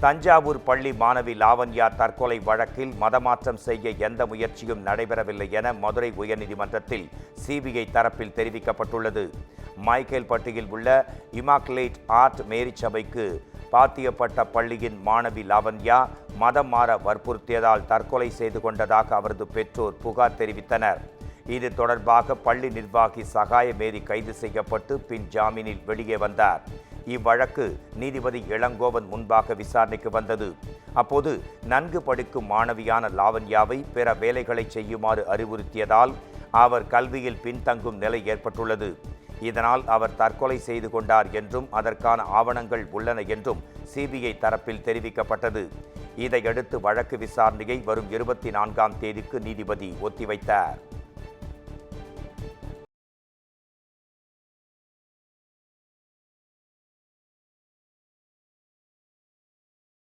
தஞ்சாவூர் பள்ளி மாணவி லாவண்யா தற்கொலை வழக்கில் மதமாற்றம் செய்ய எந்த முயற்சியும் நடைபெறவில்லை என மதுரை உயர்நீதிமன்றத்தில் சிபிஐ தரப்பில் தெரிவிக்கப்பட்டுள்ளது. மைக்கேல்பட்டியில் உள்ள இமாக்குலேட் ஆர்ட் மேரி சபைக்கு பாத்தியப்பட்ட பள்ளியின் மாணவி லாவண்யா மதம் மாற வற்புறுத்தியதால் தற்கொலை செய்து கொண்டதாக அவரது பெற்றோர் புகார் தெரிவித்தனர். இது தொடர்பாக பள்ளி நிர்வாகி சகாய மேரி கைது செய்யப்பட்டு பின் ஜாமீனில் வெளியே வந்தார். இவ்வழக்கு நீதிபதி இளங்கோவன் முன்பாக விசாரணைக்கு வந்தது. அப்போது நன்கு படிக்கும் மாணவியான லாவண்யாவை பிற வேலைகளை செய்யுமாறு அறிவுறுத்தியதால் அவர் கல்வியில் பின்தங்கும் நிலை ஏற்பட்டுள்ளது. இதனால் அவர் தற்கொலை செய்து கொண்டார் என்றும் அதற்கான ஆவணங்கள் உள்ளன என்றும் சிபிஐ தரப்பில் தெரிவிக்கப்பட்டது. இதையடுத்து வழக்கு விசாரணையை வரும் 24ஆம் தேதிக்கு நீதிபதி ஒத்திவைத்தார்.